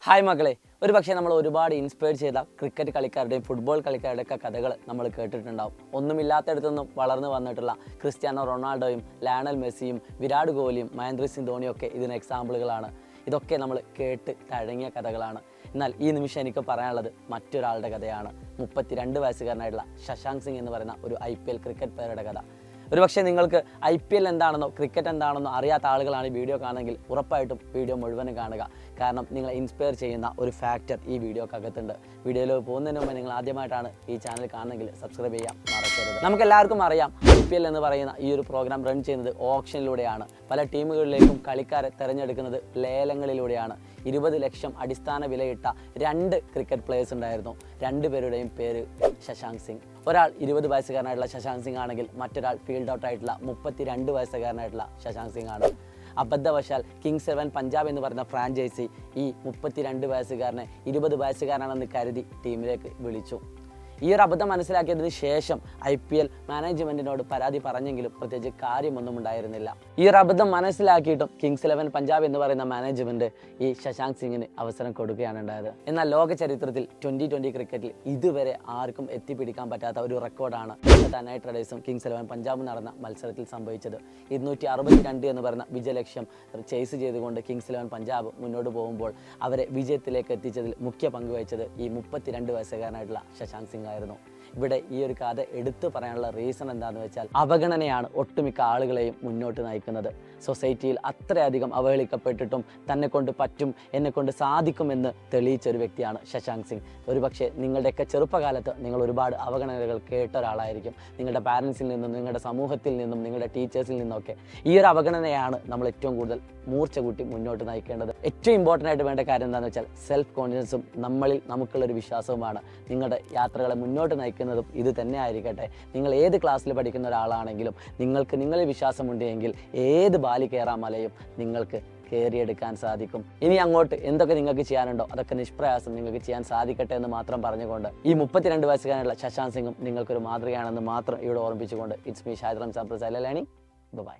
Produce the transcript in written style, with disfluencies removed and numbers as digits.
Hi മക്കളെ, ഒരു പക്ഷേ നമ്മൾ ഒരുപാട് ഇൻസ്പയർ ചെയ്ത ക്രിക്കറ്റ് കളിക്കാരുടെയും ഫുട്ബോൾ കളിക്കാരുടെയൊക്കെ കഥകൾ നമ്മൾ കേട്ടിട്ടുണ്ടാവും. ഒന്നുമില്ലാത്തടത്തുനിന്നും വളർന്നു വന്നിട്ടുള്ള ക്രിസ്ത്യാനോ റൊണാൾഡോയും ലയണൽ മെസ്സിയും വിരാട് കോഹ്ലിയും മഹേന്ദ്ര സിംഗ് ധോണിയും ഒക്കെ ഇതിന് എക്സാമ്പിളുകളാണ്. ഇതൊക്കെ നമ്മൾ കേട്ട് തഴങ്ങിയ കഥകളാണ്. എന്നാൽ ഈ നിമിഷം എനിക്ക് പറയാനുള്ളത് മറ്റൊരാളുടെ കഥയാണ്. 32 വയസ്സുകാരനായിട്ടുള്ള ശശാങ്ക് സിംഗ് എന്ന് പറയുന്ന ഒരു IPL ക്രിക്കറ്റ് പ്ലെയറുടെ കഥ. ഒരുപക്ഷെ നിങ്ങൾക്ക് IPL എന്താണെന്നോ ക്രിക്കറ്റ് എന്താണെന്നോ അറിയാത്ത ആളുകളാണ് ഈ വീഡിയോ കാണുമെങ്കിൽ ഉറപ്പായിട്ടും വീഡിയോ മുഴുവനും കാണുക. കാരണം നിങ്ങളെ ഇൻസ്പയർ ചെയ്യുന്ന ഒരു ഫാക്ടർ ഈ വീഡിയോക്കകത്തുണ്ട്. വീഡിയോയിലേക്ക് പോകുന്നതിന് മുമ്പ് നിങ്ങൾ ആദ്യമായിട്ടാണ് ഈ ചാനൽ കാണുന്നെങ്കിൽ സബ്സ്ക്രൈബ് ചെയ്യാൻ മറക്കരുത്. നമുക്കെല്ലാവർക്കും അറിയാം, IPL എന്ന് പറയുന്ന ഈ ഒരു പ്രോഗ്രാം റൺ ചെയ്യുന്നത് ഓപ്ഷനിലൂടെയാണ്. പല ടീമുകളിലേക്കും കളിക്കാരെ തിരഞ്ഞെടുക്കുന്നത് ലേലങ്ങളിലൂടെയാണ്. 20 ലക്ഷം അടിസ്ഥാന വിലയിട്ട 2 ക്രിക്കറ്റ് പ്ലേയേഴ്സ് ഉണ്ടായിരുന്നു. 2 പേരുടെയും പേര് ശശാങ്ക് സിംഗ്. ഒരാൾ 20 വയസ്സുകാരനായിട്ടുള്ള ശശാങ്ക് സിംഗ് ആണെങ്കിൽ മറ്റൊരാൾ ഫീൽഡ് ഔട്ട് ആയിട്ടുള്ള 32 വയസ്സുകാരനായിട്ടുള്ള ശശാങ്ക് സിംഗ് ആണ്. അബദ്ധവശാൽ കിങ്സ് 11 പഞ്ചാബ് എന്ന് പറയുന്ന ഫ്രാഞ്ചൈസി ഈ 32 വയസ്സുകാരനെ 20 വയസ്സുകാരനാണെന്ന് കരുതി ടീമിലേക്ക് വിളിച്ചു. ഈ ഒരു അബദ്ധം മനസ്സിലാക്കിയതിന് ശേഷം IPL മാനേജ്മെൻറ്റിനോട് പരാതി പറഞ്ഞെങ്കിലും പ്രത്യേകിച്ച് കാര്യമൊന്നും ഉണ്ടായിരുന്നില്ല. ഈ ഒരു അബദ്ധം മനസ്സിലാക്കിയിട്ടും കിങ്സ് 11 പഞ്ചാബ് എന്ന് പറയുന്ന മാനേജ്മെൻറ്റ് ഈ ശശാങ്ക് സിംഗിന് അവസരം കൊടുക്കുകയാണ് ഉണ്ടായത്. എന്നാൽ ലോക ചരിത്രത്തിൽ 2020 ക്രിക്കറ്റിൽ ഇതുവരെ ആർക്കും എത്തിപ്പിടിക്കാൻ പറ്റാത്ത ഒരു റെക്കോർഡാണ് കൊൽക്കത്ത നൈറ്റ് റൈഡേഴ്സും കിങ്സ് 11 പഞ്ചാബും നടന്ന മത്സരത്തിൽ സംഭവിച്ചത്. 262 എന്ന് പറയുന്ന വിജയലക്ഷ്യം ചേസ് ചെയ്തുകൊണ്ട് കിങ്സ് 11 പഞ്ചാബ് മുന്നോട്ട് പോകുമ്പോൾ അവരെ വിജയത്തിലേക്ക് എത്തിച്ചതിൽ മുഖ്യ പങ്ക് വഹിച്ചത് ഈ 32 വയസ്സുകാരനായിട്ടുള്ള ശശാങ്ക് സിംഗ് ആയിരുന്നു. ഇവിടെ ഈ ഒരു കഥ എടുത്തു പറയാനുള്ള റീസൺ എന്താണെന്ന് വെച്ചാൽ അവഗണനയാണ് ഒട്ടുമിക്ക ആളുകളെയും മുന്നോട്ട് നയിക്കുന്നത്. സൊസൈറ്റിയിൽ അത്രയധികം അവഹേളിക്കപ്പെട്ടിട്ടും തന്നെ കൊണ്ട് പറ്റും, എന്നെ കൊണ്ട് സാധിക്കുമെന്ന് തെളിയിച്ച ഒരു വ്യക്തിയാണ് ശശാങ്ക് സിംഗ്. ഒരുപക്ഷെ നിങ്ങളുടെയൊക്കെ ചെറുപ്പകാലത്ത് നിങ്ങൾ ഒരുപാട് അവഗണനകൾ കേട്ട ഒരാളായിരിക്കും. നിങ്ങളുടെ പാരൻസിൽ നിന്നും, നിങ്ങളുടെ സമൂഹത്തിൽ നിന്നും, നിങ്ങളുടെ ടീച്ചേഴ്സിൽ നിന്നൊക്കെ. ഈ ഒരു അവഗണനയാണ് നമ്മൾ ഏറ്റവും കൂടുതൽ മൂർച്ച കൂട്ടി മുന്നോട്ട് നയിക്കേണ്ടത്. ഏറ്റവും ഇമ്പോർട്ടൻ്റ് ആയിട്ട് വേണ്ട കാര്യം എന്താണെന്ന് വെച്ചാൽ സെൽഫ് കോൺഫിഡൻസും നമ്മളിൽ നമുക്കുള്ളൊരു വിശ്വാസവുമാണ്. നിങ്ങളുടെ യാത്രകളെ മുന്നോട്ട് നയിക്കുന്നതും ഇത് തന്നെ ആയിരിക്കട്ടെ. നിങ്ങൾ ഏത് ക്ലാസ്സിൽ പഠിക്കുന്ന ഒരാളാണെങ്കിലും നിങ്ങൾക്ക് നിങ്ങളിൽ വിശ്വാസമുണ്ടെങ്കിൽ ഏത് ബാലി കയറാൻ മലയും നിങ്ങൾക്ക് കയറിയെടുക്കാൻ സാധിക്കും. ഇനി അങ്ങോട്ട് എന്തൊക്കെ നിങ്ങൾക്ക് ചെയ്യാനുണ്ടോ അതൊക്കെ നിഷ്പ്രയാസം നിങ്ങൾക്ക് ചെയ്യാൻ സാധിക്കട്ടെ എന്ന് മാത്രം പറഞ്ഞുകൊണ്ട് ഈ 32 വയസ്സുകാരനുള്ള ശശാങ്ക് സിംഗും നിങ്ങൾക്കൊരു മാതൃകയാണെന്ന് മാത്രം ഇവിടെ ഓർമ്മിച്ചുകൊണ്ട് ഇറ്റ്സ് മീ ഷാഹിദ് റംസാൻ പ്രസാദ് ലേണി. ബൈ.